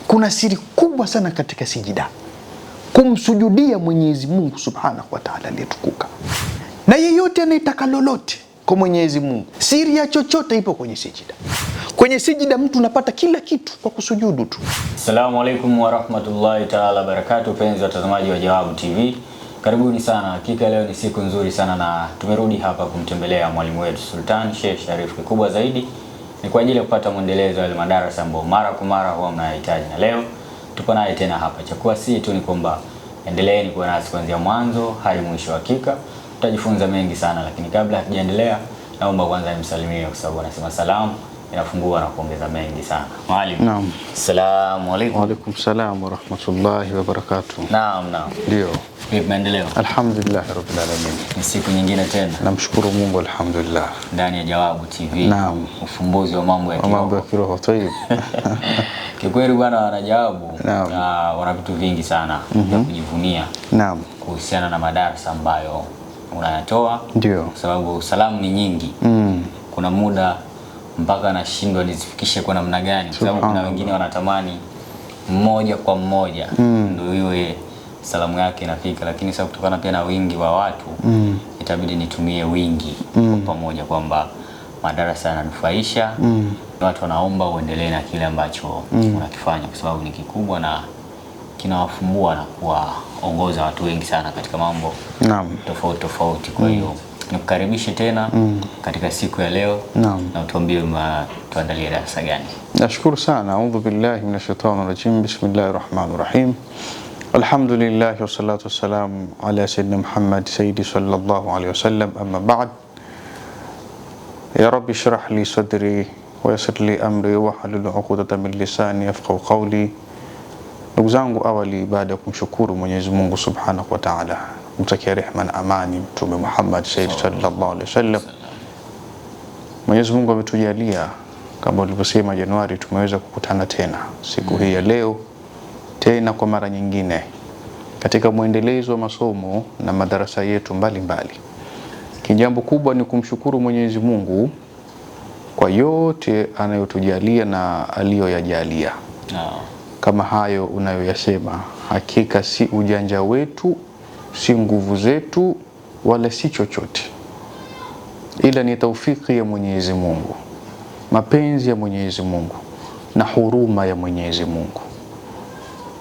Kuna siri kubwa sana katika sijida, kumsujudia Mwenyezi Mungu Subhanahu wa Ta'ala aliyetukuka. Na yeyote anayetaka lolote kwa Mwenyezi Mungu, siri ya chochote ipo kwenye sijida. Kwenye sijida mtu unapata kila kitu kwa kusujudu tu. Assalamu alaikum wa rahmatullahi ta'ala barakatuh. Penzi watazamaji wa Jawabu TV, karibuni sana. Hakika leo ni siku nzuri sana na tumerudi hapa kumtembelea mwalimu wetu Sultan Sheikh Sharif. Kikubwa zaidi ni kwa ajili ya kupata mwendelezo wa madarasa ambayo mara kwa mara huwa mnahitaji, na leo tupo naye tena hapa. Chakuwa si tu ni kwamba endeleeni kuwa nasi kuanzia mwanzo hadi mwisho. Hakika tutajifunza mengi sana, lakini kabla hatujaendelea, naomba kwanza nimsalimie kwa sababu anasema salamu inafungua na kuongeza mengi sana. Mwalimu. Naam. Assalamu alaykum. Wa alaykum salaam wa rahmatullahi wa barakatuh. Naam. Ndio. Vipi maendeleo? Alhamdulillah rabbil alamin. Ni siku nyingine tena. Namshukuru Mungu alhamdulillah. Ndani ya Jawabu TV. Naam. Ufumbuzi wa mambo ya kiroho. Mambo ya kiroho tayeb. Kikweli bwana, wanajawabu Naam. wana vitu vingi sana vya kujivunia. Naam. Kuhusiana na madarasa ambayo unayatoa. Ndio. Kwa sababu salamu ni nyingi. Kuna muda mpaka nashindwa nizifikishe kwa namna gani, kwa sababu kuna wengine wanatamani mmoja kwa mmoja ndio iwe salamu yake inafika, lakini sasa kutokana pia na wingi wa watu itabidi nitumie wingi kwa pamoja, kwamba madarasa yananufaisha watu, wanaomba uendelee na kile ambacho unakifanya kwa sababu ni kikubwa na kinawafumbua na kuwaongoza watu wengi sana katika mambo tofauti tofauti. Kwa hiyo nikukaribishe tena katika siku ya leo na utuambie tuandalie darasa gani. Nashukuru sana. A'udhu billahi minash shaitani rajim. Bismillahir rahmanir rahim. Alhamdulillah wa salatu wassalam ala sayyidina Muhammad sayyidi sallallahu alayhi wasallam, amma ba'd. Ya rabbi shrah li sadri wa yassir li amri wa halul 'uqdatan min lisani yafqahu qawli. Ndugu zangu, awali baada ya kumshukuru Mwenyezi Mungu Subhanahu wa Ta'ala, mtakia rehema na amani Mtume Muhammad sallallahu alaihi wasallam. Mwenyezi Mungu ametujalia kama ulivyosema Januari, tumeweza kukutana tena siku hii ya leo tena kwa mara nyingine katika muendelezo wa masomo na madarasa yetu mbalimbali. Kijambo kubwa ni kumshukuru Mwenyezi Mungu kwa yote anayotujalia na aliyoyajalia. Kama hayo unayoyasema, hakika si ujanja wetu, si nguvu zetu, wala si chochote, ila ni taufiki ya Mwenyezi Mungu, mapenzi ya Mwenyezi Mungu na huruma ya Mwenyezi Mungu.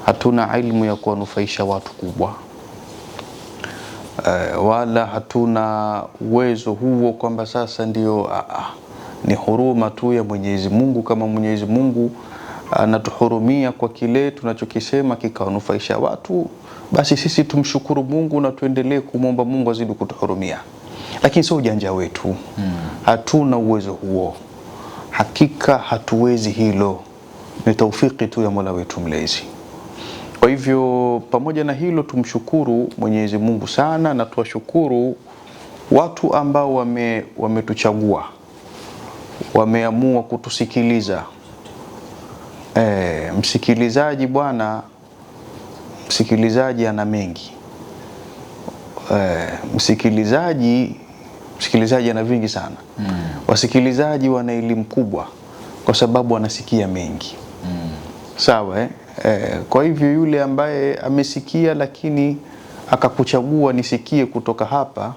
Hatuna ilmu ya kuwanufaisha watu kubwa, wala hatuna uwezo huo kwamba sasa ndio ni huruma tu ya Mwenyezi Mungu. Kama Mwenyezi Mungu anatuhurumia kwa kile tunachokisema kikawanufaisha watu, basi sisi tumshukuru Mungu na tuendelee kumwomba Mungu azidi kutuhurumia. Lakini sio ujanja wetu. Hatuna uwezo huo. Hakika hatuwezi hilo. Ni taufiki tu ya Mola wetu mlezi. Kwa hivyo pamoja na hilo tumshukuru Mwenyezi Mungu sana, na tuwashukuru watu ambao wametuchagua, wameamua kutusikiliza. Msikilizaji bwana, msikilizaji ana mengi. Msikilizaji ana vingi sana. Wasikilizaji wana elimu kubwa kwa sababu wanasikia mengi. Sawa kwa hivyo yule ambaye amesikia lakini akakuchagua nisikie kutoka hapa,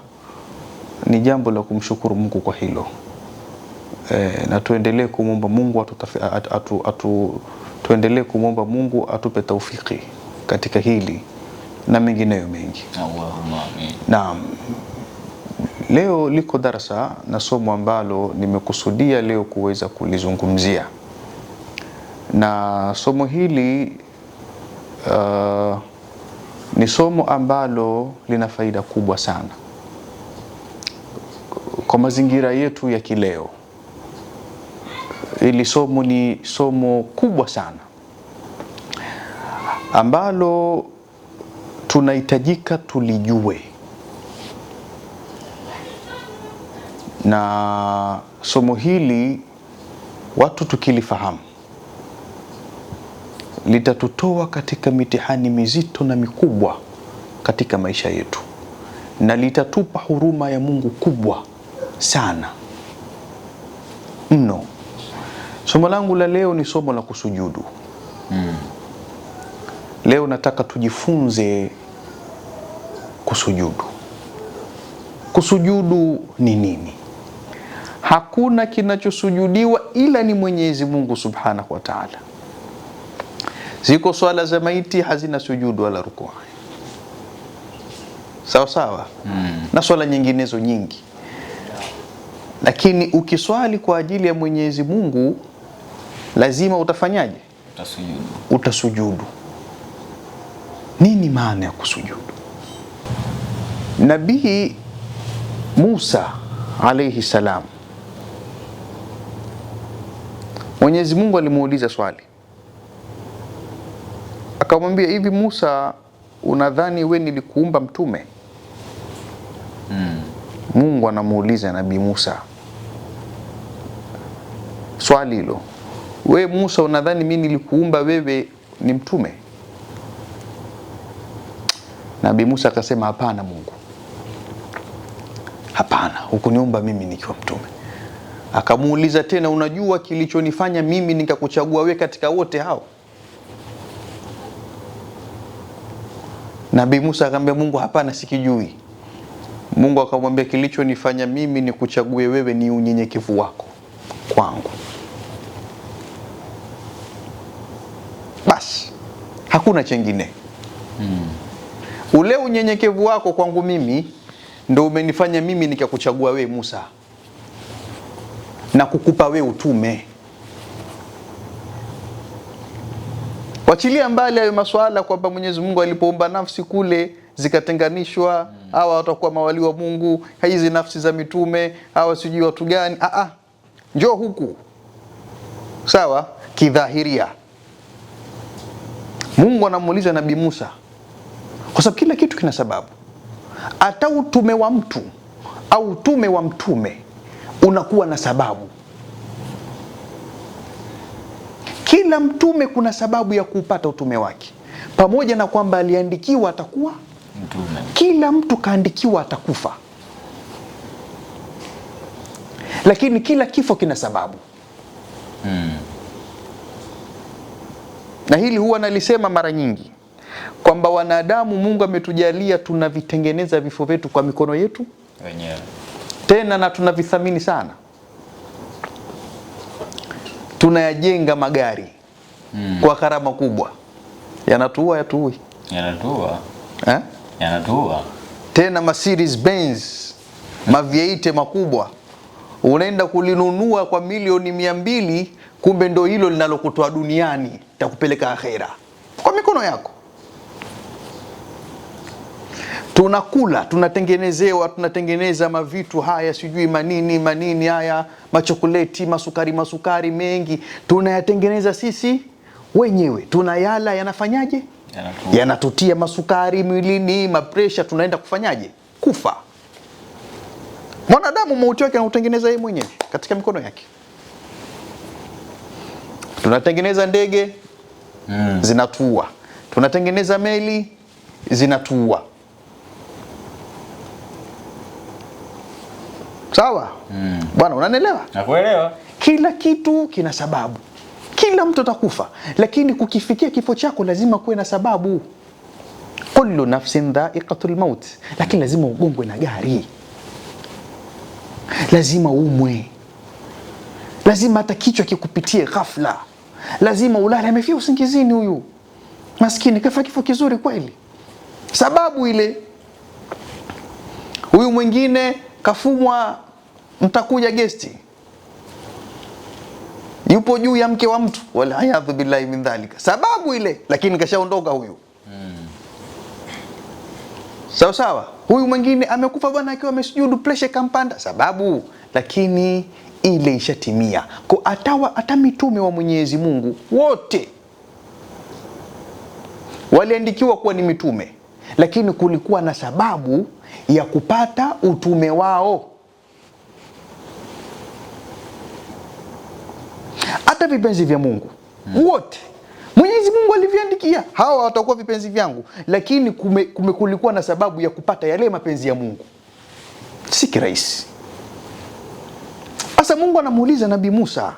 ni jambo la kumshukuru Mungu kwa hilo. Na tuendelee kumwomba Mungu tuendelee kumwomba Mungu atupe taufiki katika hili na mengineyo mengi. Allahumma amin. Naam. Leo liko darasa na somo ambalo nimekusudia leo kuweza kulizungumzia, na somo hili ni somo ambalo lina faida kubwa sana kwa mazingira yetu ya kileo. Hili somo ni somo kubwa sana ambalo tunahitajika tulijue, na somo hili watu tukilifahamu litatutoa katika mitihani mizito na mikubwa katika maisha yetu, na litatupa huruma ya Mungu kubwa sana mno. Somo langu la leo ni somo la kusujudu. Leo nataka tujifunze kusujudu. Kusujudu ni nini? Hakuna kinachosujudiwa ila ni Mwenyezi Mungu Subhanahu wa Ta'ala. Ziko swala za maiti hazina sujudu wala rukuu. Sawa sawa. Na swala nyinginezo nyingi. Lakini ukiswali kwa ajili ya Mwenyezi Mungu lazima utafanyaje? Utasujudu. Nini maana ya kusujudu? Nabii Musa alayhi salam, Mwenyezi Mungu alimuuliza swali, akamwambia, hivi Musa, unadhani we nilikuumba mtume? Mungu anamuuliza Nabii Musa swali hilo, we Musa, unadhani mimi nilikuumba wewe ni mtume? Nabii Musa akasema, hapana Mungu, hapana, hukuniumba mimi nikiwa mtume. Akamuuliza tena, unajua kilichonifanya mimi nikakuchagua we katika wote hao? Nabii Musa akamwambia Mungu, hapana, sikijui. Mungu akamwambia, kilichonifanya mimi nikuchague wewe ni unyenyekevu wako kwangu. Basi hakuna chengine. Ule unyenyekevu wako kwangu mimi ndio umenifanya mimi nikakuchagua we Musa na kukupa we utume. Wachilia mbali hayo maswala kwamba Mwenyezi Mungu alipoumba nafsi kule zikatenganishwa, hawa watakuwa mawali wa Mungu, hizi nafsi za mitume, hawa sijui watu gani. Njoo huku. Sawa, kidhahiria. Mungu anamuuliza Nabii Musa, kwa sababu kila kitu kina sababu. Hata utume wa mtu au utume wa mtume unakuwa na sababu. Kila mtume kuna sababu ya kupata utume wake. Pamoja na kwamba aliandikiwa atakuwa mtume, kila mtu kaandikiwa atakufa. Lakini kila kifo kina sababu. Na hili huwa nalisema mara nyingi kwamba wanadamu Mungu ametujalia tunavitengeneza vifo vyetu kwa mikono yetu wenyewe. Tena na tunavithamini sana. Tunayajenga magari kwa gharama kubwa. Yanatuua yatuui? Yanatuua. Yanatuua. Tena Mercedes Benz, maviaite makubwa, unaenda kulinunua kwa milioni 200, kumbe ndo hilo linalokutoa duniani takupeleka akhera kwa mikono yako. Tunakula, tunatengeneza mavitu haya, sijui manini haya, machokoleti, masukari mengi, tunayatengeneza sisi wenyewe. Tunayala, yanafanyaje? Yanatutia masukari mwilini, mapresha, tunaenda kufanyaje? Kufa. Mwanadamu mauti wake anautengeneza yeye mwenyewe katika mikono yake. Tunatengeneza ndege, zinatuua. Tunatengeneza meli, zinatuua. Sawa? Bwana, unanielewa? Nakuelewa. Kila kitu kina sababu. Kila mtu atakufa, lakini kukifikia kifo chako lazima kuwe na sababu. Kullu nafsin dha'iqatul maut, lakini lazima ugongwe na gari. Lazima umwe. Lazima hata kichwa kikupitie ghafla. Lazima ulale, amefia usingizini huyu. Maskini kafa kifo kizuri kweli. Sababu ile. Huyu mwingine kafumwa, mtakuja gesti, yupo juu ya mke wa mtu, wala ayadhu billahi min dhalika. Sababu ile, lakini kashaondoka huyu. Sawa sawa. Huyu mwingine amekufa bwana akiwa amesujudu, pressure kampanda. Sababu, lakini ile ishatimia. Kwa hata mitume wa Mwenyezi Mungu wote waliandikiwa kuwa ni mitume, lakini kulikuwa na sababu ya kupata utume wao. Hata vipenzi vya Mungu wote Mwenyezi Mungu aliviandikia, hawa watakuwa vipenzi vyangu, lakini kulikuwa na sababu ya kupata yale mapenzi ya Mungu. Si kirahisi. Sasa Mungu anamuuliza Nabii Musa,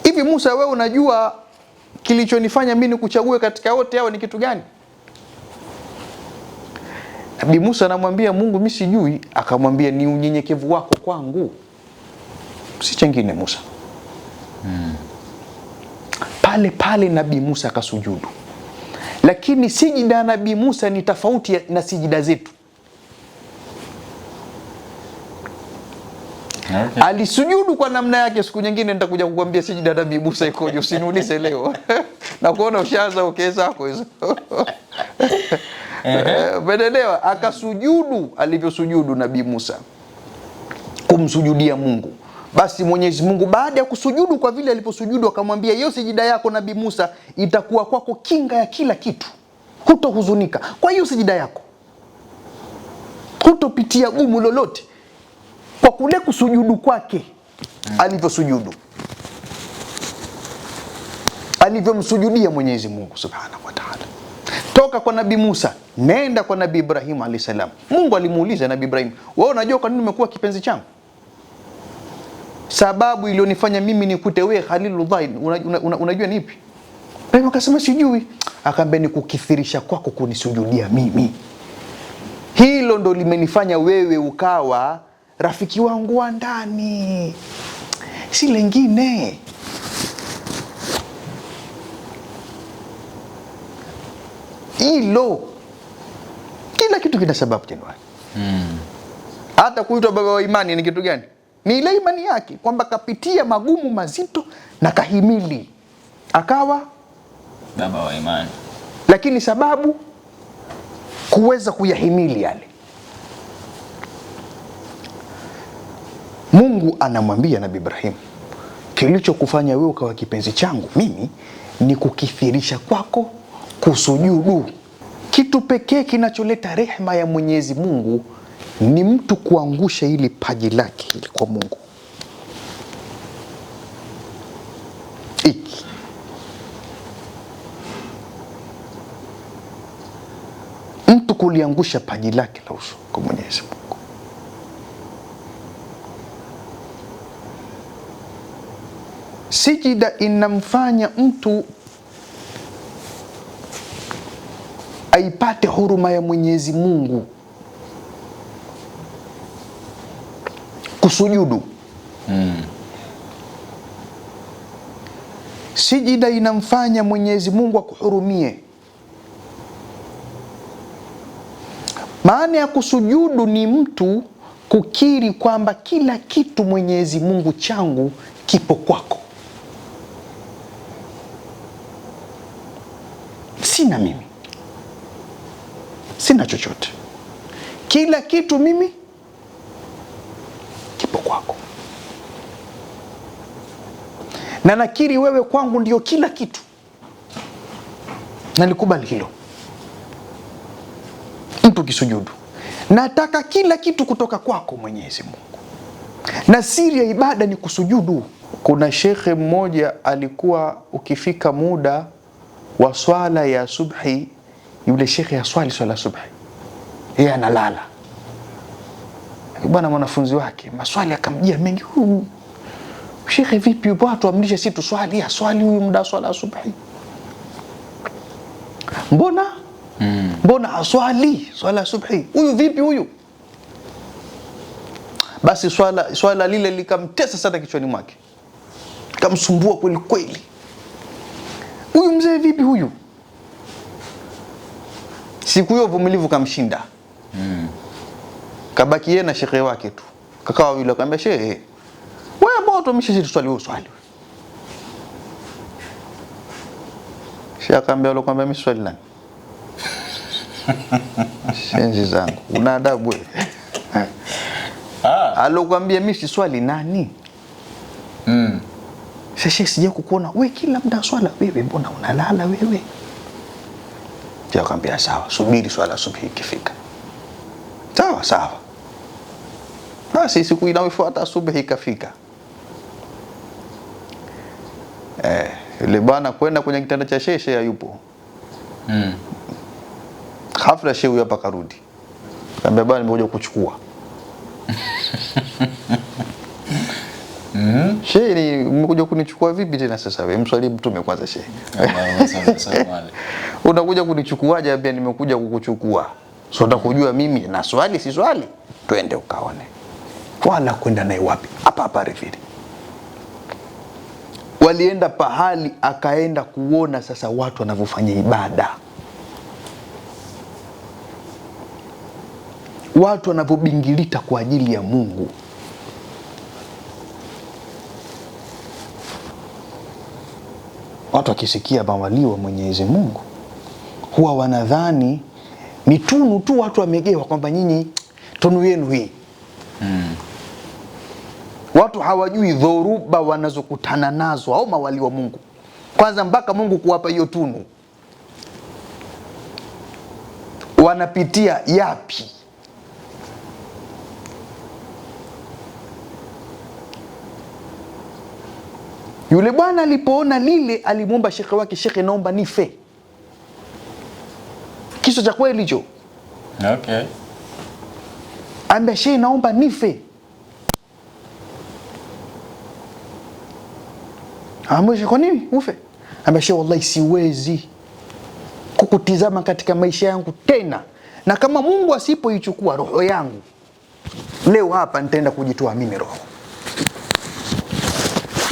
hivi Musa, wewe unajua kilichonifanya mimi nikuchague katika wote hao ni kitu gani? Nabii Musa anamwambia Mungu, mimi sijui. Akamwambia ni unyenyekevu wako kwangu, si chengine Musa. Pale pale Nabii Musa akasujudu. Lakini sijida ya Nabii Musa ni tofauti na sijida zetu. Okay. Alisujudu kwa namna yake. Siku nyingine nitakuja kukuambia sijida ya Nabii Musa ikoje, usiniulize leo. Na kuona ushaanza ukeza zako hizo. Umeelewa? Akasujudu alivyosujudu Nabii Musa kumsujudia Mungu. Basi Mwenyezi Mungu baada ya kusujudu, kwa vile aliposujudu, akamwambia hiyo sijida yako Nabii Musa itakuwa kwako kinga ya kila kitu, hutohuzunika kwa hiyo sijida yako, hutopitia gumu lolote kwa kule kusujudu kwake. Alivyosujudu, alivyomsujudia Mwenyezi Mungu Subhanahu wa Ta'ala. Toka kwa Nabii Musa nenda kwa Nabii Ibrahim alayhi salam. Mungu alimuuliza Nabii Ibrahim, wewe unajua kwa nini umekuwa kipenzi changu? Sababu iliyonifanya mimi nikute wewe Khalilullah, unajua ni ipi? Ibrahim akasema sijui. Akaambia ni kukithirisha kwako kunisujudia mimi. Hilo ndo limenifanya wewe ukawa rafiki wangu wa ndani, si lengine. Hilo kila kitu kina sababu Januari. Hata kuitwa baba wa imani ni kitu gani? Ni ile imani yake kwamba kapitia magumu mazito na kahimili akawa baba wa imani. Lakini sababu kuweza kuyahimili yale, Mungu anamwambia Nabii Ibrahim, kilichokufanya wewe ukawa kipenzi changu mimi ni kukithirisha kwako kusujudu. Kitu pekee kinacholeta rehema ya Mwenyezi Mungu ni mtu kuangusha ili paji lake ili kwa Mungu. Iki mtu kuliangusha paji lake la uso kwa Mwenyezi Mungu. Sijida inamfanya mtu aipate huruma ya Mwenyezi Mungu. Kusujudu, sijida inamfanya Mwenyezi Mungu akuhurumie. Maana ya kusujudu ni mtu kukiri kwamba kila kitu Mwenyezi Mungu changu kipo kwako, sina mimi, sina chochote, kila kitu mimi kipo kwako, na nakiri wewe kwangu ndio kila kitu, nalikubali hilo. Mtu kisujudu, nataka kila kitu kutoka kwako Mwenyezi Mungu, na siri ya ibada ni kusujudu. Kuna shekhe mmoja alikuwa ukifika muda wa swala ya subhi, yule shekhe ya swala subhi, yeye analala. Bwana mwanafunzi wake maswali akamjia mengi, huyu shekhe vipi, watu amlishe si tu swali ya swali huyu muda swala subhi, mbona aswali swala subhi huyu vipi huyu? Basi swala lile likamtesa sana kichwani mwake, kamsumbua kweli kweli, huyu mzee vipi huyu? Siku hiyo vumilivu kamshinda, kabaki yeye na shekhe wake tu. Kakawa yule akamwambia, shehe wewe mbona tumeshishi swali wewe swali? Shehe akamwambia, wale kwambia mimi swali nani? Shenzi zangu, una adabu wewe. Alokuambia mimi si swali nani? Sasa sije kukuona wewe kila muda swala, wewe mbona unalala wewe? Shehe akamwambia sawa, subiri swala subhi ikifika. Sawa. Basi siku inayofuata asubuhi ikafika. Yule bwana kwenda kwenye kitanda cha shehe hayupo. Ghafla shehe huyo hapa karudi. Akamwambia bwana nimekuja kukuchukua. Shehe, umekuja kunichukua vipi tena sasa wewe? Mswali Mtume kwanza shehe. Unakuja kunichukuaje? Ambia nimekuja kukuchukua. So utakujua mimi na swali si swali. Twende ukaone. Wala kwenda naye wapi? Hapa hapa Rifiri. Walienda pahali, akaenda kuona sasa watu wanavyofanya ibada. Watu wanavyobingilita kwa ajili ya Mungu. Watu wakisikia mawali wa Mwenyezi Mungu huwa wanadhani ni tunu tu, watu wamegewa kwamba nyinyi tunu yenu hii. Watu hawajui dhoruba wanazokutana nazo au mawali wa Mungu. Kwanza mpaka Mungu kuwapa hiyo tunu, wanapitia yapi? Yule bwana alipoona lile, alimwomba shekhe wake, shekhe, naomba nife. Kisa cha kweli hicho. Okay. Ambia shekhe, naomba nife. Amweshe, kwa nini ufe? Ambia shekhe, wallahi siwezi kukutizama katika maisha yangu tena, na kama Mungu asipoichukua roho yangu leo hapa nitaenda kujitoa mimi roho.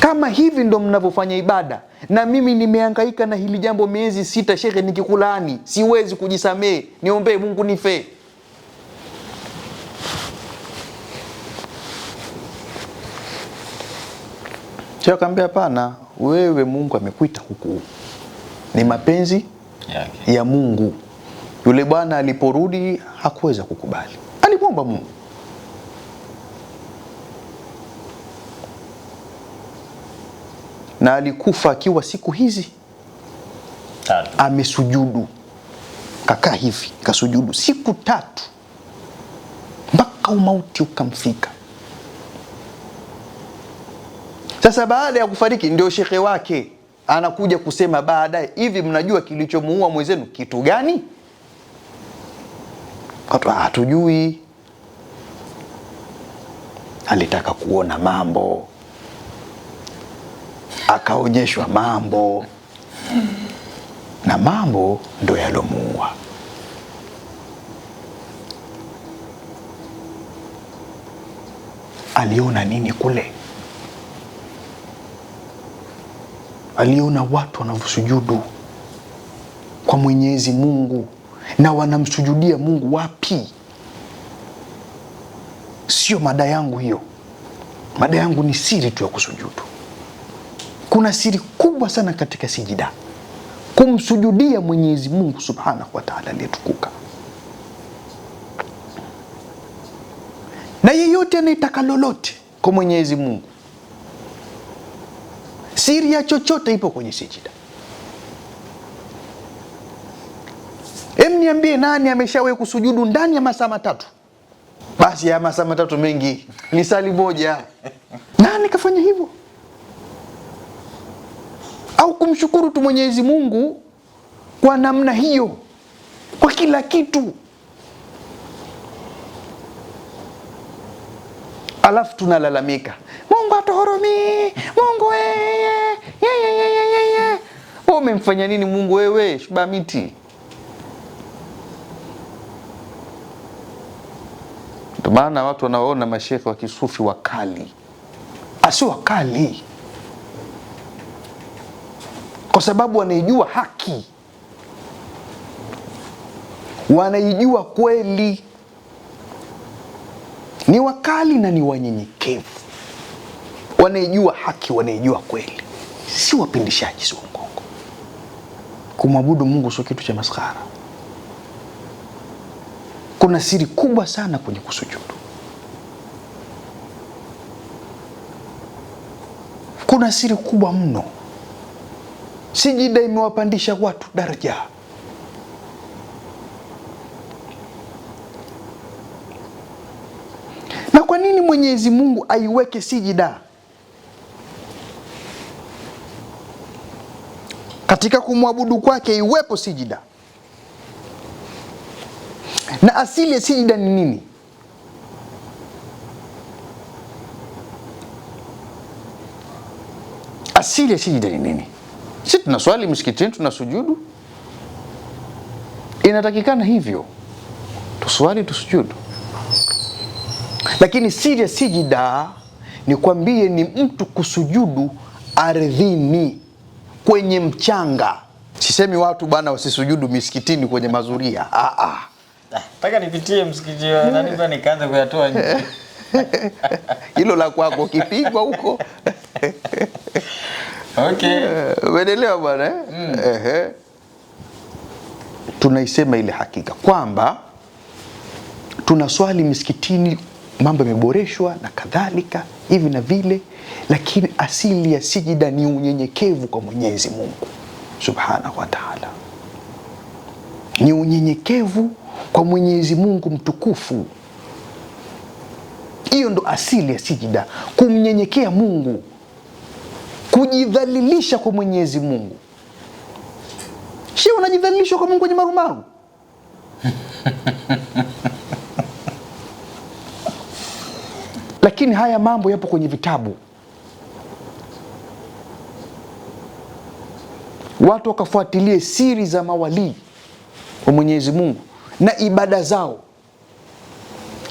Kama hivi ndo mnavyofanya ibada, na mimi nimehangaika na hili jambo miezi 6 shekhe, nikikulaani siwezi kujisamee, niombee Mungu nife. Shekhe akamwambia hapana, wewe Mungu amekuita huku, ni mapenzi ya Mungu. Yule bwana aliporudi hakuweza kukubali, alimwomba Mungu. Na alikufa akiwa siku hizi 3 amesujudu, kakaa hivi kasujudu siku 3 mpaka umauti ukamfika. Sasa baada ya kufariki ndio shekhe wake anakuja kusema baadaye, hivi mnajua kilichomuua mwenzenu kitu gani? Watu hatujui. Alitaka kuona mambo, akaonyeshwa mambo, na mambo ndo yalomuua. Aliona nini kule? Aliona watu wanavyosujudu kwa Mwenyezi Mungu, na wanamsujudia Mungu wapi? Sio mada yangu hiyo. Mada yangu ni siri tu ya kusujudu. Kuna siri kubwa sana katika sijida, kumsujudia Mwenyezi Mungu Subhanahu wa Ta'ala aliyetukuka. Na yeyote anayetaka lolote kwa Mwenyezi Mungu, siri ya chochote ipo kwenye sijida. Niambie nani ameshawahi kusujudu ndani ya masaa 3? Basi ya masaa 3 mengi ni sali moja. Nani kafanya hivyo? Au kumshukuru tu Mwenyezi Mungu kwa namna hiyo, kwa kila kitu. Alafu tunalalamika, Mungu atuhurumie, Mungu wewe umemfanya nini Mungu wewe? Shuba miti. Ndio maana watu wanaoona mashekhe wa kisufi wakali, asio wakali, kwa sababu wanaijua haki, wanaijua kweli. Ni wakali na ni wanyenyekevu, wanaijua haki, wanaijua kweli, si wapindishaji, si uongo. Kumwabudu Mungu sio kitu cha maskhara. Kuna siri kubwa sana kwenye kusujudu. Kuna siri kubwa mno. Sijida imewapandisha watu daraja. Na kwa nini Mwenyezi Mungu aiweke sijida katika kumwabudu kwake, iwepo sijida? Na asili ya sijida ni nini? asili ya sijida ni nini? Sisi tunaswali msikitini, tunasujudu, inatakikana hivyo, tuswali tusujudu. Lakini siri ya sijida ni kwambie ni mtu kusujudu ardhini, kwenye mchanga. Sisemi watu bwana wasisujudu misikitini kwenye mazuria. Nataka nipitie msikiti nani bwana nikaanza kuyatoa nje. Hilo la kwako kipigwa huko. Okay. Umeelewa bwana Tunaisema ile hakika kwamba tunaswali misikitini, mambo yameboreshwa na kadhalika hivi na vile, lakini asili ya sijida ni unyenyekevu kwa Mwenyezi Mungu Subhanahu wa Ta'ala. Ni unyenyekevu kwa Mwenyezi Mungu mtukufu. Hiyo ndo asili ya sijida, kumnyenyekea Mungu, kujidhalilisha kwa Mwenyezi Mungu. Shia unajidhalilisha kwa Mungu kwenye marumaru. Lakini haya mambo yapo kwenye vitabu. Watu wakafuatilie siri za mawalii wa Mwenyezi Mungu na ibada zao,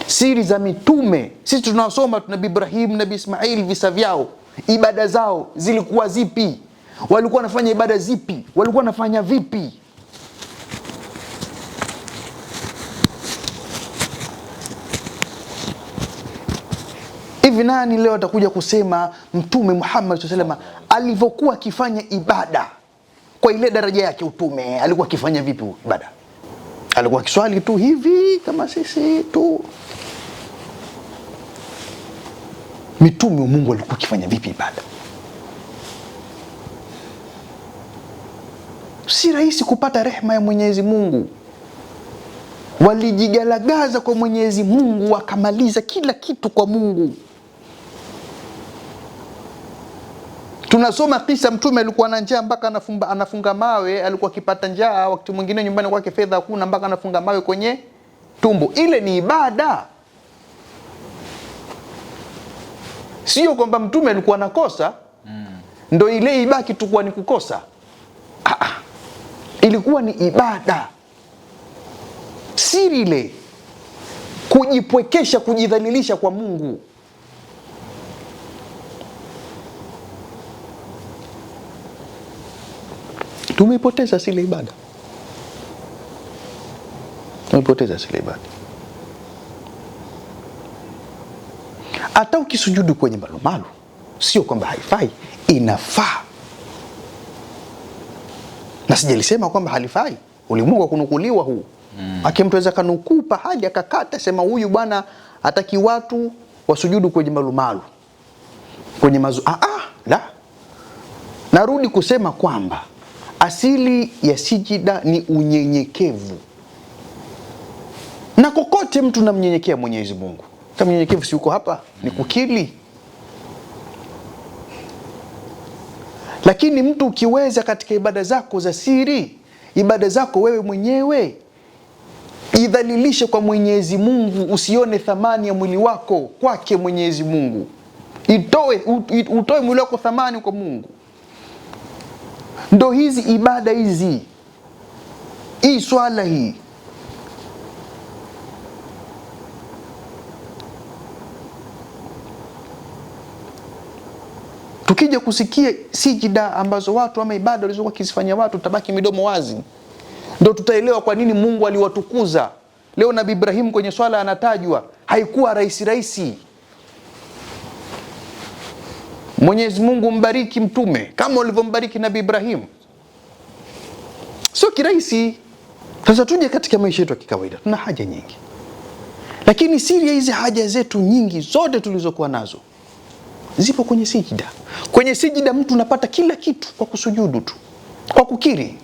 siri za mitume. Sisi tunasoma Nabii Ibrahim, Nabii Ismail, visa vyao, ibada zao zilikuwa zipi? Walikuwa wanafanya ibada zipi? Walikuwa wanafanya vipi? Hivi nani leo atakuja kusema Mtume Muhammad sallallahu alaihi wasallam alivyokuwa akifanya ibada kwa ile daraja yake utume, alikuwa akifanya vipi ibada? Alikuwa akiswali tu hivi kama sisi tu? Mitume wa Mungu alikuwa akifanya vipi ibada? Si rahisi kupata rehema ya Mwenyezi Mungu. Walijigalagaza kwa Mwenyezi Mungu, wakamaliza kila kitu kwa Mungu. Tunasoma kisa Mtume alikuwa na njaa mpaka anafunga mawe, alikuwa akipata njaa, wakati mwingine nyumbani kwake fedha hakuna, mpaka anafunga mawe kwenye tumbo. Ile ni ibada. Sio kwamba Mtume alikuwa anakosa ndo ile ibaki tu kwa ni kukosa. Ilikuwa ni ibada. Siri ile kujipwekesha, kujidhalilisha kwa Mungu. Tumeipoteza sile ibada. Tumeipoteza sile ibada. Hata ukisujudu kwenye malumalu, sio kwamba haifai, inafaa. Na sijalisema kwamba halifai. Ulimwengu wa kunukuliwa huu. Akimtuweza kanukuu pahali akakata sema huyu bwana hataki watu wasujudu kwenye malumalu, kwenye la. Narudi kusema kwamba asili ya sijida ni unyenyekevu. Na kokote mtu namnyenyekea Mwenyezi Mungu. Kama mnyenyekevu si uko hapa, ni kukili. Lakini mtu ukiweza katika ibada zako za siri, ibada zako wewe mwenyewe, idhalilishe kwa Mwenyezi Mungu, usione thamani ya mwili wako kwake Mwenyezi Mungu. Utoe mwili wako thamani kwa Mungu. Ndo hizi ibada hizi, hii swala hii. Tukija kusikia sijida ambazo watu ama ibada walizokuwa kizifanya watu, tabaki midomo wazi. Ndio tutaelewa kwa nini Mungu aliwatukuza. Leo Nabii Ibrahim kwenye swala anatajwa, haikuwa rahisi. Mwenyezi Mungu mbariki mtume kama ulivyombariki Nabii Ibrahim. Sio kirahisi. Sasa tuje katika maisha yetu ya kikawaida, tuna haja nyingi. Lakini siri ya hizi haja zetu nyingi zote tulizokuwa nazo zipo kwenye sijida. Kwenye sijida mtu unapata kila kitu kwa kusujudu tu, kwa kukiri.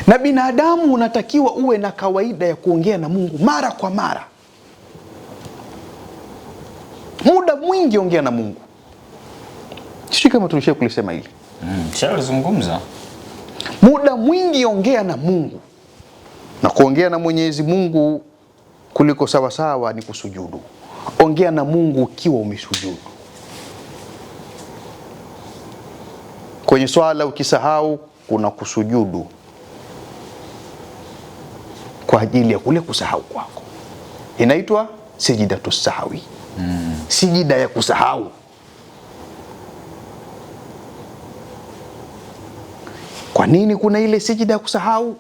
Na binadamu unatakiwa uwe na kawaida ya kuongea na Mungu mara kwa mara. Muda mwingi ongea na Mungu. Sisi kama tulishia kulisema hili. Shalizungumza. Muda mwingi ongea na Mungu. Na kuongea na Mwenyezi Mungu kuliko sawa ni kusujudu. Ongea na Mungu ukiwa umesujudu. Kwenye swala ukisahau kuna kusujudu kwa ajili ya kule kusahau kwako, inaitwa sijidatu sahwi. Sijida ya kusahau. Kwa nini kuna ile sijida ya kusahau?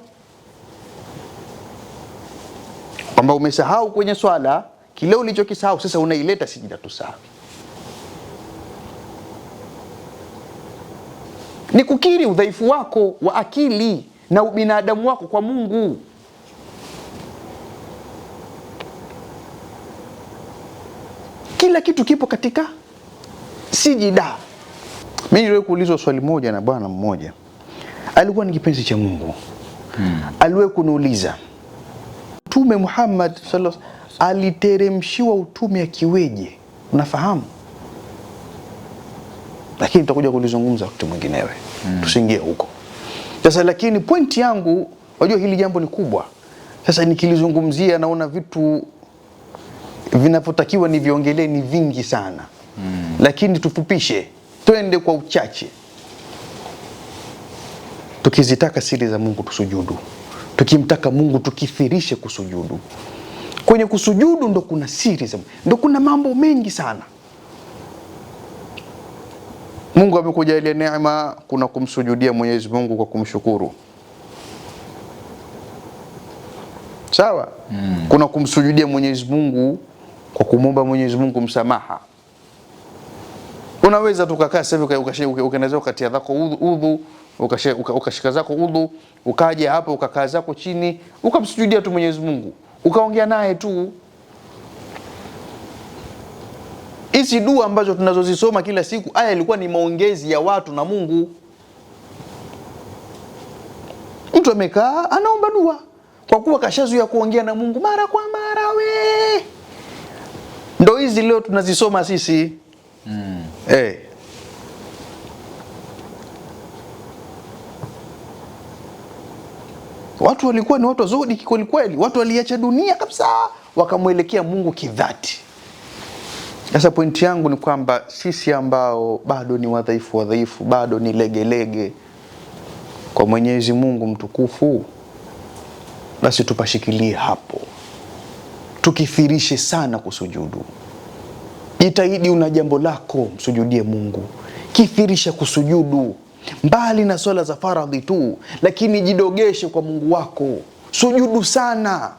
Kwamba umesahau kwenye swala kile ulichokisahau, sasa unaileta sijidatu sahwi. Ni kukiri udhaifu wako wa akili na ubinadamu wako kwa Mungu. Kila kitu kipo katika sijida. Mimi niliwahi kuulizwa swali moja na bwana mmoja, alikuwa ni kipenzi cha Mungu. Aliwahi kuniuliza, Mtume Muhammad sallallahu alaihi wasallam aliteremshiwa utume akiweje? Unafahamu? Lakini tutakuja kulizungumza wakati mwinginewe. Tusiingie huko. Sasa lakini pointi yangu, wajua hili jambo ni kubwa. Sasa nikilizungumzia naona vitu vinavyotakiwa niviongelee ni vingi sana. Lakini tufupishe, twende kwa uchache. Tukizitaka siri za Mungu tusujudu. Tukimtaka Mungu tukithirishe kusujudu. Kwenye kusujudu ndo kuna siri za Mungu. Ndo kuna mambo mengi sana. Mungu amekujalia neema, kuna kumsujudia Mwenyezi Mungu kwa kumshukuru. Sawa? Kuna kumsujudia Mwenyezi Mungu kwa kumwomba Mwenyezi Mungu msamaha. Unaweza tukakaa sasa ukaanza ukatia zako udhu, ukashika zako udhu, ukaja hapa ukakaa zako chini, ukamsujudia tu Mwenyezi Mungu, ukaongea naye tu. Hizi dua ambazo tunazozisoma kila siku, aya ilikuwa ni maongezi ya watu na Mungu. Mtu amekaa anaomba dua kwa kuwa kashazuia kuongea na Mungu mara kwa mara we. Ndio hizi leo tunazisoma sisi. Watu walikuwa ni watu wazuri kweli kweli. Watu waliacha dunia kabisa wakamwelekea Mungu kidhati. Sasa pointi yangu ni kwamba sisi ambao bado ni wadhaifu, bado ni legelege kwa Mwenyezi Mungu mtukufu, basi tupashikilie hapo. Tukithirishe sana kusujudu. Jitahidi una jambo lako, msujudie Mungu. Kithirisha kusujudu. Mbali na swala za faradhi tu, lakini jidogeshe kwa Mungu wako. Sujudu sana.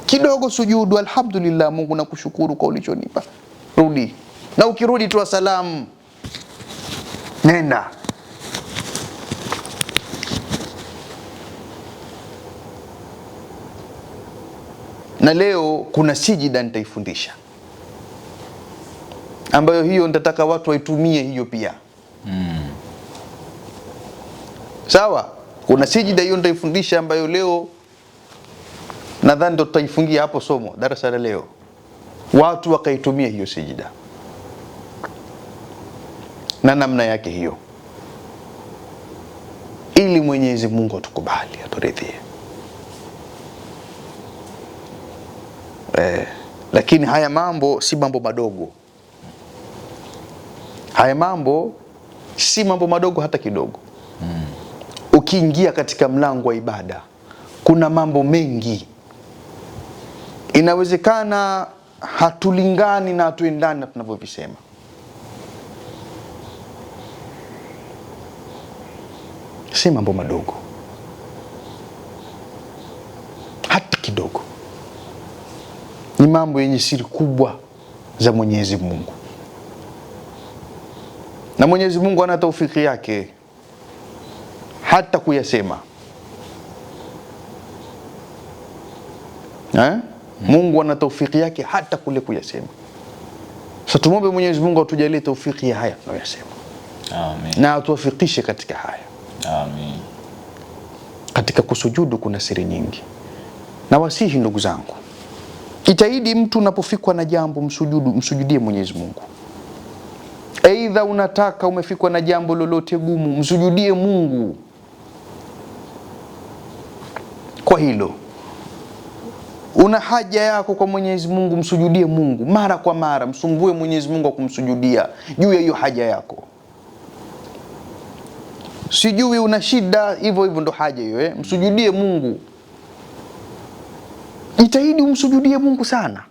Kidogo sujudu, alhamdulillah Mungu nakushukuru kwa ulichonipa. Rudi. Na ukirudi tu salamu. Nenda. Na leo kuna sijida nitaifundisha, ambayo hiyo nitataka watu waitumie hiyo pia. Sawa? Kuna sijida hiyo nitaifundisha ambayo leo nadhani ndo tutaifungia hapo somo darasa la leo. Watu wakaitumia hiyo sijida na namna yake hiyo, ili Mwenyezi Mungu atukubali, aturidhie. Lakini haya mambo si mambo madogo. Haya mambo si mambo madogo hata kidogo. Ukiingia katika mlango wa ibada kuna mambo mengi. Inawezekana hatulingani na hatuendani na tunavyovisema. Si mambo madogo hata kidogo. Ni mambo yenye siri kubwa za Mwenyezi Mungu. Na Mwenyezi Mungu ana taufiki yake hata kuyasema. Mungu ana taufiki yake hata kule kuyasema. Sasa tumombe Mwenyezi Mungu atujalie taufiki ya haya tunayosema. Amen. Na atuwafikishe katika haya. Amen. Katika kusujudu kuna siri nyingi. Na wasihi ndugu zangu, jitahidi mtu unapofikwa na jambo msujudie Mwenyezi Mungu. Aidha unataka umefikwa na jambo lolote gumu, msujudie Mungu. Kwa hilo una haja yako kwa Mwenyezi Mungu, msujudie Mungu mara kwa mara, msumbue Mwenyezi Mungu kumsujudia juu ya hiyo haja yako. sijui una shida, hivyo hivyo ndo haja hiyo. Msujudie Mungu, jitahidi umsujudie Mungu sana.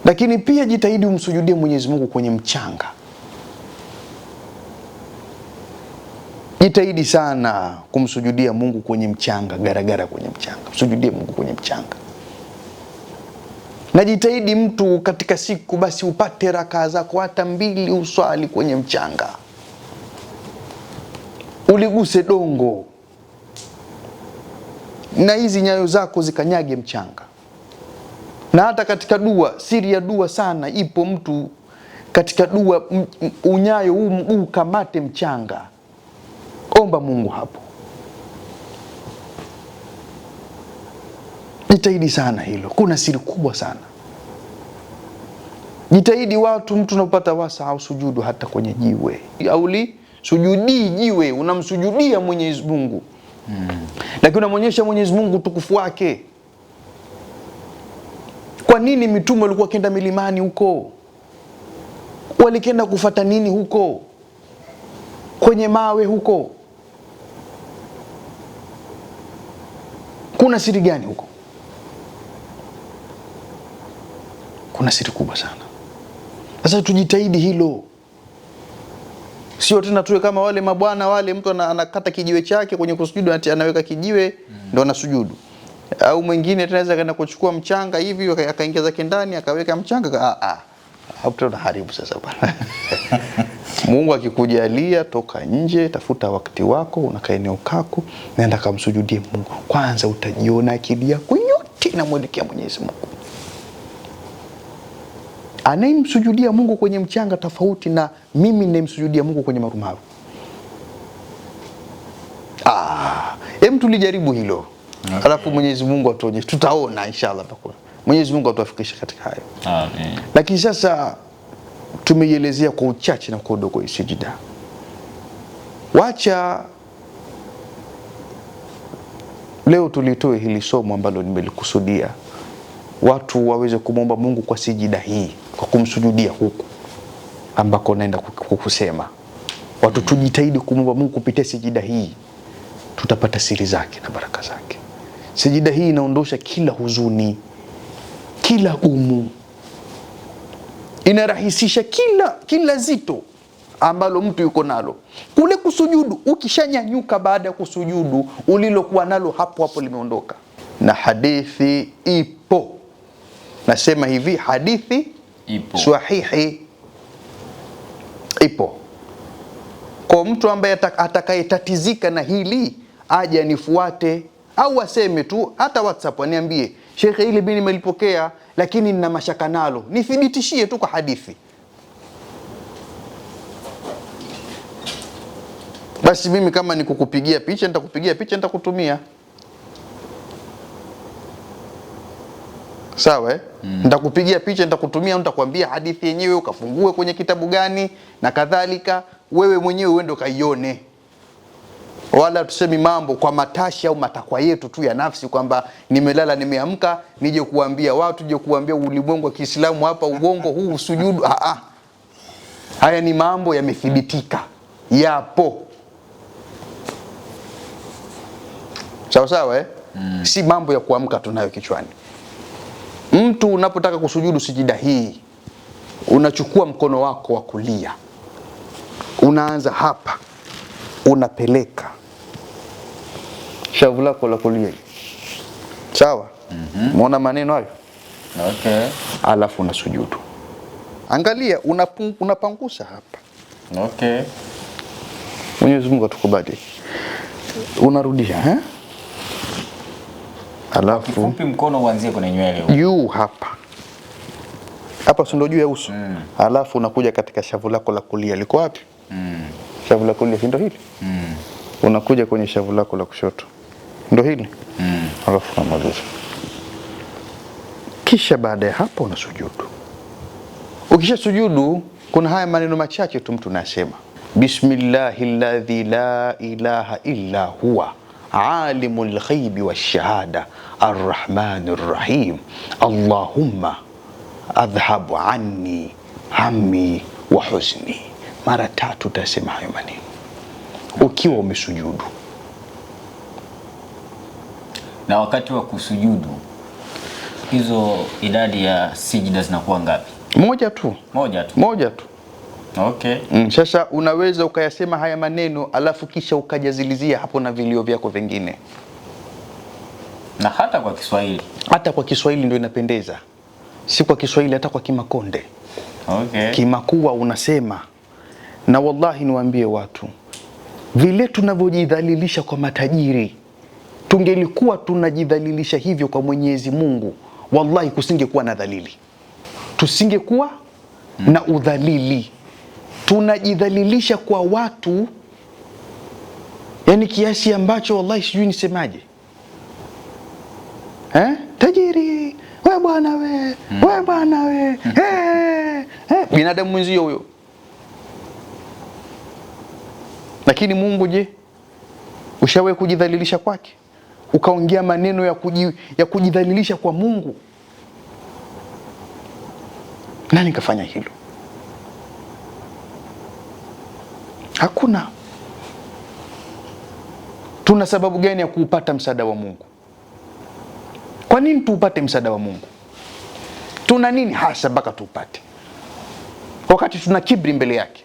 Lakini pia jitahidi umsujudie Mwenyezi Mungu kwenye mchanga. Jitahidi sana kumsujudia Mungu kwenye mchanga, garagara kwenye mchanga. Msujudie Mungu kwenye mchanga. Na jitahidi mtu katika siku basi upate rakaa zako hata 2 uswali kwenye mchanga. Uliguse dongo na hizi nyayo zako zikanyage mchanga. Na hata katika dua, siri ya dua sana ipo, mtu katika dua unyayo huu mguu kamate mchanga. Omba Mungu hapo. Jitahidi sana hilo. Kuna siri kubwa sana. Jitahidi mtu unapata wasa au sujudu hata kwenye jiwe. Auli sujudi jiwe, unamsujudia Mwenyezi Mungu. Lakini unamwonyesha Mwenyezi Mungu utukufu wake. Kwa nini mitume walikuwa kenda milimani huko? Walikenda kufata nini huko? Kwenye mawe huko? Kuna siri gani huko? Kuna siri kubwa sana. Sasa tujitahidi hilo. Sio tena tuwe kama wale mabwana wale, mtu anakata kijiwe chake kwenye kusujudu, anaweka kijiwe ndo anasujudu. Au mwingine tunaweza kaenda kuchukua mchanga hivi akaingia zake ndani akaweka mchanga. Hapo tunaharibu sasa bwana. Mungu akikujalia, toka nje, tafuta wakati wako, unakaa eneo kako, nenda kumsujudie Mungu. Kwanza utajiona akili yako yote inamwelekea Mwenyezi Mungu. Anayemsujudia Mungu kwenye mchanga tofauti na mimi ninayemsujudia Mungu kwenye marumaru. Tulijaribu hilo. Okay. Alafu Mwenyezi Mungu atuonyeshe, tutaona inshallah takuna. Mwenyezi Mungu atuafikishe katika hayo. Amen. Lakini sasa tumeielezea kwa uchache na kwa udogo sijida. Wacha leo tulitoe hili somo ambalo nimelikusudia. Watu waweze kumwomba Mungu kwa sijida hii, kwa kumsujudia huku ambako naenda kukusema. Watu tujitahidi kumwomba Mungu kupitia sijida hii. Tutapata siri zake na baraka zake. Sijida hii inaondosha kila huzuni, kila gumu. Inarahisisha kila zito ambalo mtu yuko nalo. Kule kusujudu, ukishanyanyuka baada ya kusujudu, ulilokuwa nalo hapo hapo limeondoka. Na hadithi ipo. Nasema hivi, hadithi ipo. Sahihi ipo. Kwa mtu ambaye atakayetatizika na hili, aje anifuate au aseme tu hata WhatsApp aniambie, Sheikh, hili mimi nimelipokea lakini nina mashaka nalo. Nithibitishie tu kwa hadithi. Basi mimi kama nikukupigia picha, nitakupigia picha, nitakutumia. Sawa Nitakupigia picha, nitakutumia, nitakwambia hadithi yenyewe ukafungue kwenye kitabu gani na kadhalika, wewe mwenyewe uende kaione. Wala tusemi mambo kwa matashi au matakwa yetu tu ya nafsi kwamba nimelala nimeamka nije kuambia watu, nije kuambia ulimwengu wa Kiislamu hapa uongo huu usujudu. Haya ni mambo yamethibitika, yapo. Sawa Si mambo ya kuamka tunayo kichwani. Mtu unapotaka kusujudu sijida hii, unachukua mkono wako wa kulia, unaanza hapa, unapeleka shavu lako la kulia. Sawa? Muona maneno hayo? Okay. Alafu unasujudu. Angalia, unapangusa hapa. Okay. Mwenyezi Mungu atukubali. Unarudisha, Alafu kifupi mkono uanzie kwenye nywele juu hapa. Hapa si ndio juu ya uso. Alafu unakuja katika shavu lako la kulia. Liko wapi? Shavu la kulia ndio hili. Unakuja kwenye shavu lako la kushoto. Ndio hili. Alafu unamaliza. Kisha baada ya hapo unasujudu. Ukisha sujudu, kuna haya maneno machache tu mtu anasema. Bismillahilladhi la ilaha illa huwa alimul ghaibi wash-shahada arrahmanir rahim. Allahumma adhhab anni hammi wa huzni. Mara 3 utasema hayo maneno ukiwa umesujudu. Na wakati wa kusujudu hizo idadi ya sijida zinakuwa ngapi? Moja tu. Moja tu. Okay. Sasa unaweza ukayasema haya maneno alafu kisha ukajazilizia hapo na vilio vyako vingine. Na hata kwa Kiswahili. Hata kwa Kiswahili ndio inapendeza. Si kwa Kiswahili, hata kwa Kimakonde. Okay. Kimakua unasema. Na wallahi niwaambie watu, vile tunavyojidhalilisha kwa matajiri, tungelikuwa tunajidhalilisha hivyo kwa Mwenyezi Mungu, wallahi kusingekuwa na dhalili. Tusingekuwa na udhalili. Tunajidhalilisha kwa watu, yani kiasi ambacho wallahi sijui nisemaje. Tajiri, we bwana we, we bwana we, binadamu mwenzio huyo. Lakini Mungu je? Ushawahi kujidhalilisha kwake? Ukaongea maneno ya kujidhalilisha kwa Mungu? Nani kafanya hilo? Hakuna. Tuna sababu gani ya kuupata msaada wa Mungu? Kwa nini tuupate msaada wa Mungu? Tuna nini hasa mpaka tuupate? Wakati tuna kibri mbele yake.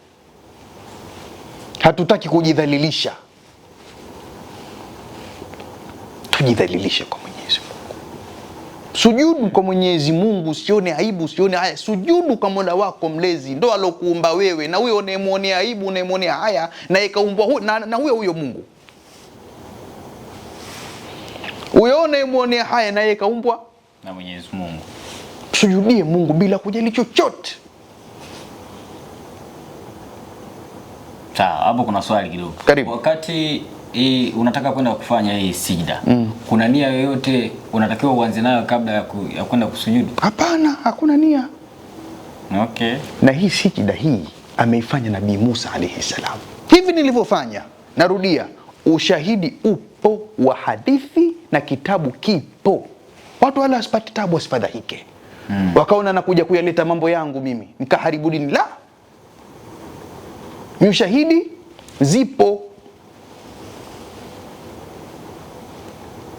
Hatutaki kujidhalilisha. Tujidhalilishe kwa Mwenyezi Mungu. Sujudu kwa Mwenyezi Mungu, usione aibu, usione haya. Sujudu kwa Mola wako mlezi, ndo alokuumba wewe, na huyo unayemuonea aibu, unayemuonea haya, na ikaumbwa na huyo Mungu. Huyo unayemuonea haya na ikaumbwa na Mwenyezi Mungu. Sujudie Mungu bila kujali chochote. Sawa, hapo kuna swali kidogo. Karibu. Wakati unataka kwenda kufanya hii sijda, kuna nia yoyote unatakiwa uanze nayo kabla ya kwenda kusujudu? Hapana, hakuna nia. Okay. Na hii sijda hii ameifanya Nabii Musa alayhi salam. Hivi nilivyofanya, narudia, ushahidi upo wa hadithi na kitabu kipo. Watu wala wasipate tabu, wasifadhaike. Wakaona nakuja kuyaleta mambo yangu mimi, nikaharibu dini. La. Ushahidi zipo.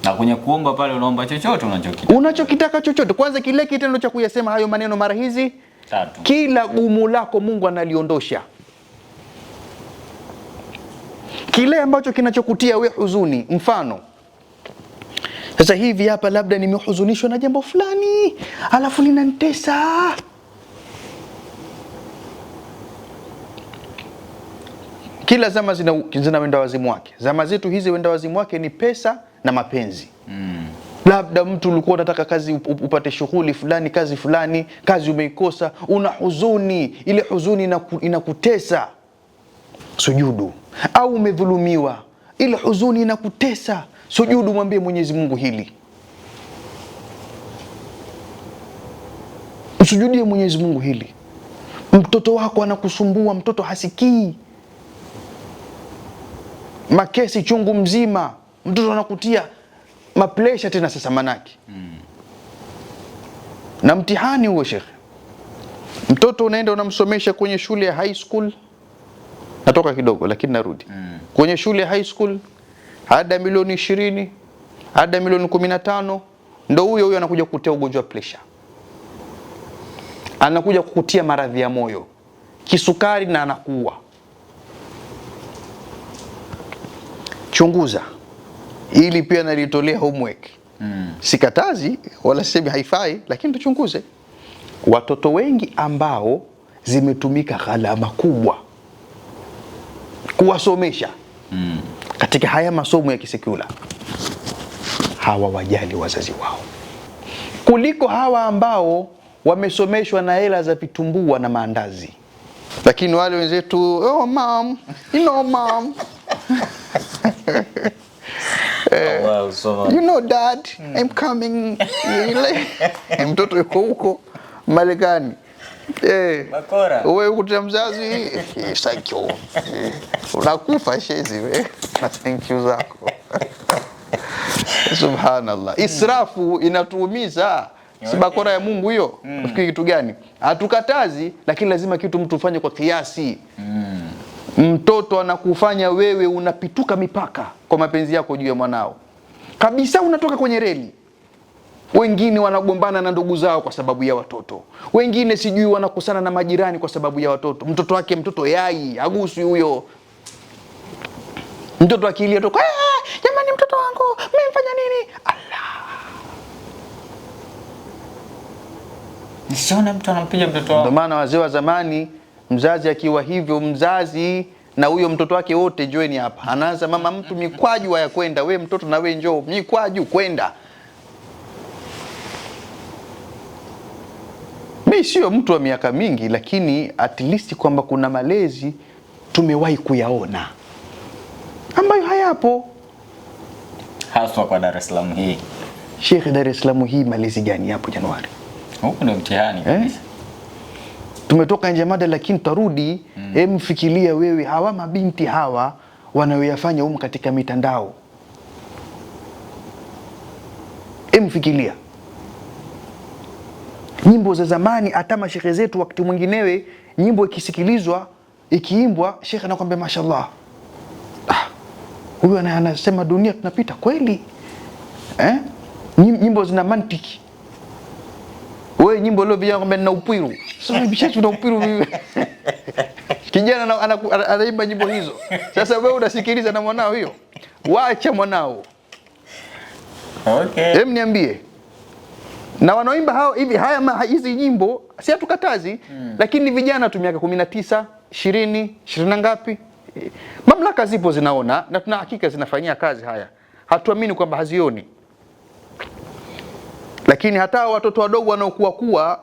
Na kwenye kuomba pale unaomba chochote unachokitaka chochote. Kwanza kile kitendo cha kuyasema hayo maneno mara hizi 3, kila gumu lako Mungu analiondosha. Kile ambacho kinachokutia we huzuni, mfano sasa hivi hapa labda nimehuzunishwa na jambo fulani alafu linanitesa. Kila zama zina wenda wazimu wake. Zama zetu hizi wenda wazimu wake ni pesa na mapenzi. Labda mtu ulikuwa unataka kazi, upate shughuli fulani, kazi fulani, kazi umeikosa, una huzuni, ile huzuni inakutesa. Sujudu. Au umedhulumiwa, ile huzuni inakutesa. Sujudu, mwambie Mwenyezi Mungu hili. Usujudie Mwenyezi Mungu hili. Mtoto wako anakusumbua, mtoto hasikii, makesi chungu mzima, mtoto anakutia maplesha tena sasa manaki. Na mtihani huo shekhe. Mtoto unaenda unamsomesha kwenye shule ya high school. Natoka kidogo lakini narudi. Kwenye shule ya high school ada milioni 20, ada milioni 15, ndo huyo anakuja kukutia ugonjwa wa pressure. Anakuja kukutia maradhi ya moyo, kisukari, na anakuwa. Chunguza. Ili pia nalitolea homework. Sikatazi wala sisemi haifai, lakini tuchunguze. Watoto wengi ambao zimetumika gharama kubwa kuwasomesha katika haya masomo ya kisekula, hawa wajali wazazi wao kuliko hawa ambao wamesomeshwa na hela za vitumbua na maandazi. Lakini wale wenzetu, oh mom, you know mom, you know dad, I'm coming. Mtoto yuko huko Marekani. Bakora. Wewe ukuta mzazi, thank you. Unakufa shezi wewe. Thank you zako. Subhanallah. Israfu inatuumiza. Si bakora ya Mungu hiyo. Unafikiri kitu gani? Hatukatazi, lakini lazima kitu mtu ufanye kwa kiasi. Mtoto anakufanya wewe unapituka mipaka kwa mapenzi yako juu ya mwanao. Kabisa unatoka kwenye reli. Wengine wanagombana na ndugu zao kwa sababu ya watoto. Wengine sijui wanakosana na majirani kwa sababu ya watoto. Mtoto wake mtoto yai, aguswi huyo. Mtoto akilia toka, jamani mtoto wangu, mmemfanya nini? Allah. Nisione mtu anampiga mtoto wao. Ndio maana wazee wa zamani, mzazi akiwa hivyo, mzazi na huyo mtoto wake wote joeni hapa. Anaanza mama mtu mikwaju haya kwenda, we mtoto na we njoo, mikwaju kwenda. Mimi sio mtu wa miaka mingi, lakini at least kwamba kuna malezi tumewahi kuyaona ambayo hayapo haswa kwa Dar es Salaam hii. Sheikh, Dar es Salaam hii malezi gani hapo Januari? Huko ni mtihani kabisa. Tumetoka nje mada, lakini tarudi. Mfikiria wewe, hawa mabinti hawa wanaoyafanya huko katika mitandao, mfikiria nyimbo za zamani. Hata mashehe zetu wakati mwinginewe nyimbo ikisikilizwa, ikiimbwa, sheikh anakuambia mashallah, huyu anasema dunia tunapita kweli. Nyimbo zina mantiki. Wewe nyimbo leo vijana kwamba na upiru. Sasa bishachu na upiru vipi? Kijana anaimba nyimbo hizo. Sasa wewe unasikiliza na mwanao hiyo? Waacha mwanao. Okay. Niambie. Na wanaoimba hao hivi hizi nyimbo si hatukatazi, lakini vijana tu miaka 19, 20 na ngapi? Mamlaka zipo zinaona na tuna hakika zinafanyia kazi haya. Hatuamini kwamba hazioni. Lakini hata watoto wadogo wanaokuwa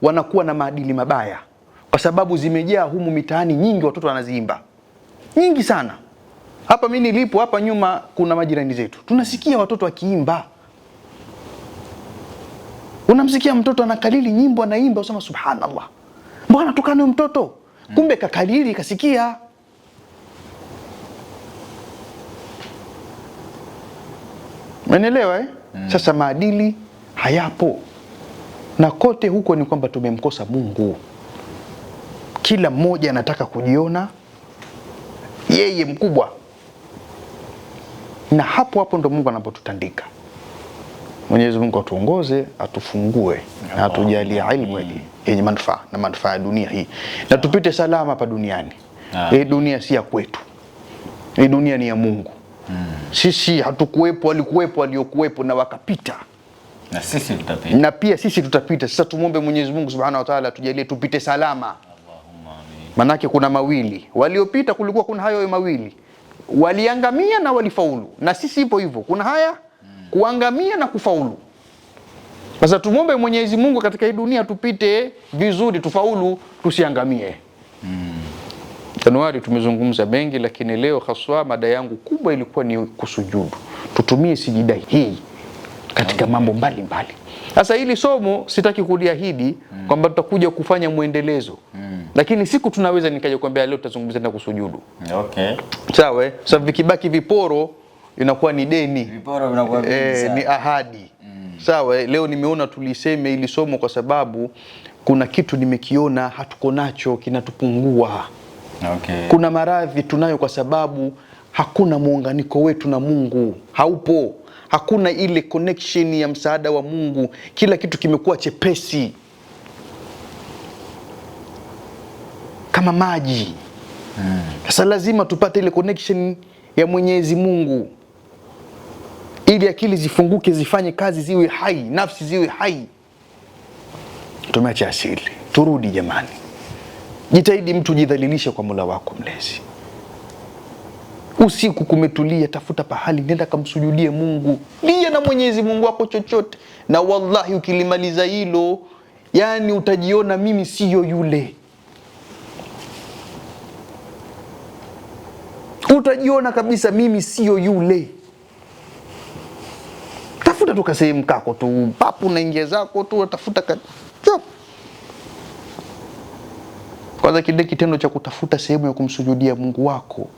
wanakuwa na maadili mabaya kwa sababu zimejaa humu mitaani nyingi, watoto wanaziimba. Nyingi sana. Hapa mimi nilipo hapa nyuma kuna majirani zetu. Tunasikia watoto wakiimba. Unamsikia mtoto anakalili nyimbo anaimba, usema subhanallah. Mbona tukane mtoto? Kumbe kakalili kasikia. Umeelewa Sasa maadili hayapo. Na kote huko ni kwamba tumemkosa Mungu. Kila mmoja anataka kujiona yeye mkubwa. Na hapo ndo Mungu anapotutandika. Mwenyezi Mungu atuongoze, atufungue na atujalie ilmu yenye manufaa na manufaa ya dunia hii. Na tupite salama hapa duniani. Hii dunia si ya kwetu. Hii dunia ni ya Mungu. Sisi hatukuwepo, walikuwepo waliokuwepo na wakapita. Na sisi tutapita. Na pia sisi tutapita. Sasa tumuombe Mwenyezi Mungu Subhanahu wa Ta'ala atujalie tupite salama. Allahumma amin. Manake kuna mawili. Waliopita kulikuwa kuna hayo mawili. Waliangamia na walifaulu. Na sisi ipo hivyo. Kuna haya kuangamia na kufaulu. Sasa tumuombe Mwenyezi Mungu katika hii dunia tupite vizuri, tufaulu, tusiangamie. Januari tumezungumza mengi, lakini leo haswa mada yangu kubwa ilikuwa ni kusujudu. Tutumie sijida hii katika mambo mbalimbali. Sasa hili somo sitaki kuliahidi kwamba tutakuja kufanya muendelezo. Lakini siku tunaweza nikaja kuambia leo tutazungumza na kusujudu. Okay. Sawa Sasa vikibaki viporo inakuwa ni deni. Viporo vinakuwa ni ahadi. Sawa leo nimeona tuliseme ili somo kwa sababu kuna kitu nimekiona hatuko nacho kinatupungua. Okay. Kuna maradhi tunayo kwa sababu hakuna muunganiko wetu na Mungu. Haupo. Hakuna ile connection ya msaada wa Mungu. Kila kitu kimekuwa chepesi. Kama maji. Sasa lazima tupate ile connection ya Mwenyezi Mungu. Ili akili zifunguke, zifanye kazi, ziwe hai, nafsi ziwe hai. Tumeacha asili. Turudi jamani. Jitahidi mtu jidhalilishe kwa Mola wako mlezi. Usiku kumetulia, tafuta pahali, nenda kumsujudie Mungu. Lia na Mwenyezi Mungu wako chochote. Na wallahi ukilimaliza hilo, yani utajiona mimi siyo yule. Utajiona kabisa mimi siyo yule. Tafuta tu kasehemu kako tu, papu unaingia zako tu, tafuta chop. Kwanza kile kitendo cha kutafuta sehemu ya kumsujudia Mungu wako,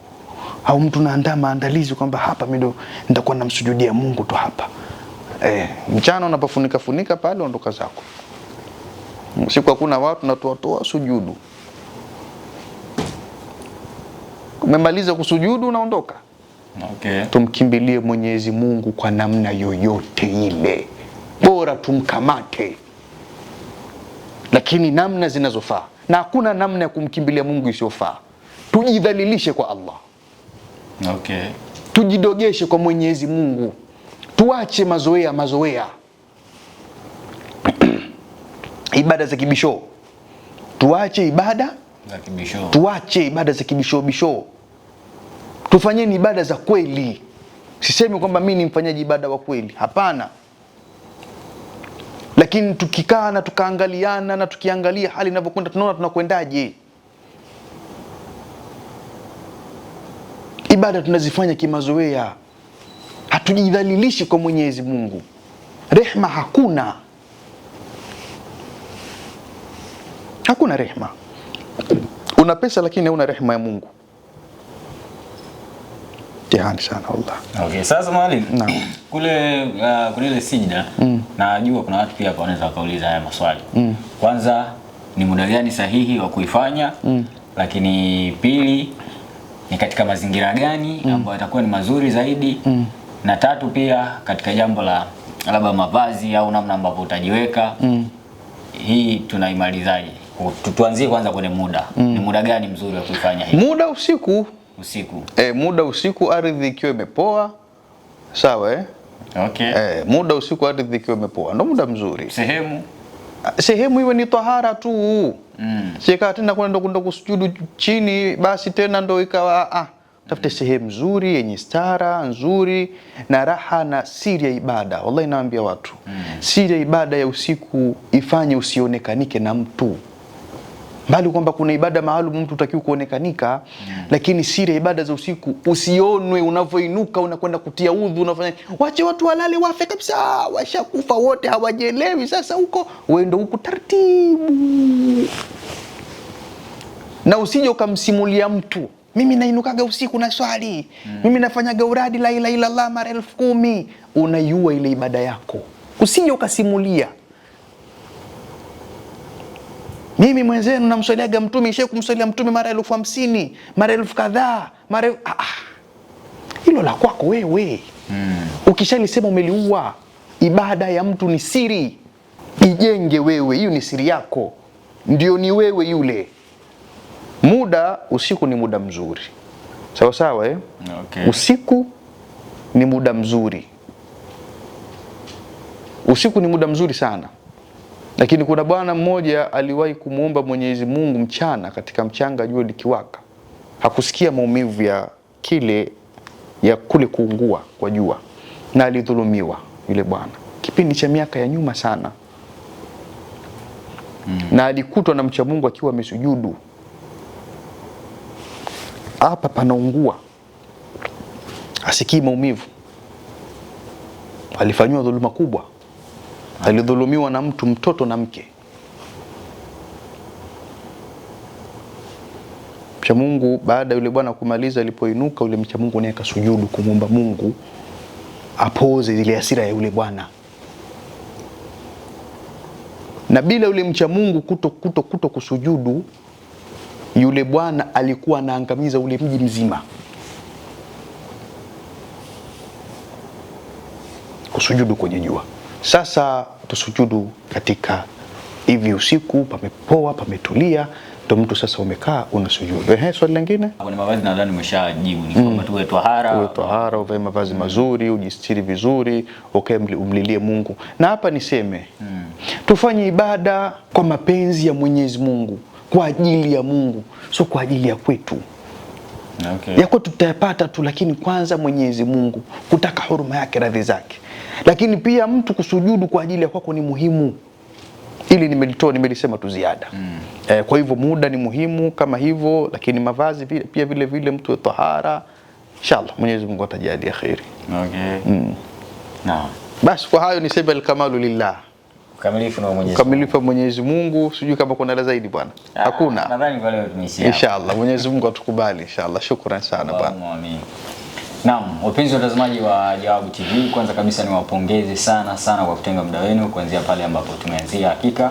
au mtu naandaa maandalizi kwamba hapa mimi ndo nitakuwa namsujudia Mungu tu hapa. Mchana unapofunika funika pale ondoka zako. Siku hakuna watu na toa sujudu. Umemaliza kusujudu unaondoka. Okay. Tumkimbilie Mwenyezi Mungu kwa namna yoyote ile. Bora tumkamate. Lakini namna zinazofaa. Na hakuna namna ya kumkimbilia Mungu isiyofaa. Tujidhalilishe kwa Allah. Okay. Tujidogeshe kwa Mwenyezi Mungu. Tuache mazoea. Ibada za kibisho. Tuache ibada za kibisho. Tuache ibada za kibisho. Tufanyeni ibada za kweli. Sisemi kwamba mimi ni mfanyaji ibada wa kweli. Hapana. Lakini tukikaa na tukaangaliana na tukiangalia hali inavyokwenda tunaona tunakwendaje. Ibada tunazifanya kimazoea. Hatujidhalilishi kwa Mwenyezi Mungu. Rehma hakuna. Hakuna rehma. Una pesa lakini huna rehma ya Mungu. Jehani sana Allah. Okay, sasa mwalimu. Kule kuna ile sijda najua kuna watu pia wanaweza wakauliza haya maswali. Kwanza ni muda gani sahihi wa kuifanya? Lakini pili ni katika mazingira gani ambayo yatakuwa ni mazuri zaidi? Na tatu pia katika jambo la labda mavazi au namna ambavyo utajiweka. Hii tunaimalizaje? Tuanzie kwanza kwenye muda. Ni muda gani mzuri wa kuifanya hii? Muda usiku. Muda usiku ardhi ikiwa imepoa. Sawa Okay. Muda usiku ardhi ikiwa imepoa ndio muda mzuri. Sehemu iwe ni tahara tu. Sika tena kwenda kusujudu chini basi tena ndio ikawa tafute sehemu nzuri yenye stara nzuri na raha na siri ya ibada. Wallahi naambia watu, siri ya ibada ya usiku ifanye usionekanike na mtu. Bali kwamba kuna ibada maalum mtu utakiwa kuonekanika, lakini siri ya ibada za usiku usionwe unavyoinuka unakwenda kutia udhu unafanya. Wache watu walale wafe kabisa, washakufa wote hawajielewi sasa huko, wewe ndio huko taratibu. Na usije ukamsimulia mtu, mimi nainukaga usiku na swali, mimi nafanyaga uradi la ilaha illa Allah mara 10,000, unaiua ile ibada yako. Usije ukasimulia. Mimi mwenzenu namswaliaga mtume, ishe kumswalia mtume mara 50,000, mara 1000 kadhaa, mara hilo la kwako wewe. Ukishalisema umeliua. Ibada ya mtu ni siri. Ijenge wewe, hiyo ni siri yako. Ndio ni wewe yule. Muda usiku ni muda mzuri. Sawa sawa Okay. Usiku ni muda mzuri. Usiku ni muda mzuri sana. Lakini kuna bwana mmoja aliwahi kumuomba Mwenyezi Mungu mchana katika mchanga jua likiwaka. Hakusikia maumivu ya kule kuungua kwa jua. Na alidhulumiwa yule bwana. Kipindi cha miaka ya nyuma sana. Na alikutwa na mcha Mungu akiwa amesujudu. Hapa panaungua. Asikii maumivu. Alifanywa dhuluma kubwa. Alidhulumiwa na mtoto na mke. Mcha Mungu baada yule bwana kumaliza, alipoinuka yule mcha Mungu naye akasujudu kumwomba Mungu apoze ile hasira ya yule bwana. Na bila yule mcha Mungu kuto kusujudu, yule bwana alikuwa anaangamiza ule mji mzima. Kusujudu kwenye jua. Sasa tusujudu katika hivi usiku, pamepoa, pametulia, ndio mtu sasa umekaa unasujudu. Swali lingine? Kuna mavazi nadhani umeshajibu, ni kwamba tuwe tahara, uvae mavazi mazuri, ujistiri vizuri, umlilie Mungu. Na hapa niseme, tufanye ibada kwa mapenzi ya Mwenyezi Mungu, kwa ajili ya Mungu, sio kwa ajili ya kwetu. Okay. Yako tutayapata tu, lakini kwanza Mwenyezi Mungu, kutaka huruma yake, radhi zake. Lakini pia mtu kusujudu kwa ajili ya kwako ni muhimu. Ili nimelisema tu ziada. Kwa hivyo muda ni muhimu kama hivyo, lakini mavazi pia vile mtu tahara. Inshallah Mwenyezi Mungu atajalia khairi. Okay. Naam. Basi kwa hayo niseme al-kamalu lillah. Ukamilifu wa Mwenyezi Mungu. Sijui kama kuna la zaidi bwana. Hakuna. Nadhani kwa leo tumeishia. Inshallah Mwenyezi Mungu atukubali inshallah. Shukran sana bwana. Amin. Naam, wapenzi watazamaji wa Jawabu TV, kwanza kabisa niwapongeze sana kwa kutenga muda wenu kuanzia pale ambapo tumeanzia. Hakika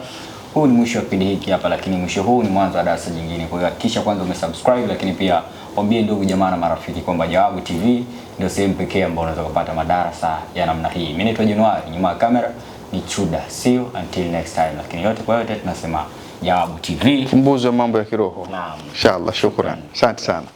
huu ni mwisho wa kipindi hiki hapa, lakini mwisho huu ni mwanzo wa darasa jingine. Kwa hiyo hakikisha kwanza umesubscribe, lakini pia waambie ndugu jamaa na marafiki kwamba Jawabu TV ndio sehemu pekee ambayo unaweza kupata madarasa ya namna hii. Mimi naitwa Januari, nyuma ya kamera ni Chuda. See you until next time. Lakini yote kwa yote tunasema Jawabu TV, fumbuzi wa mambo ya kiroho. Naam. Inshallah, shukran. Asante sana.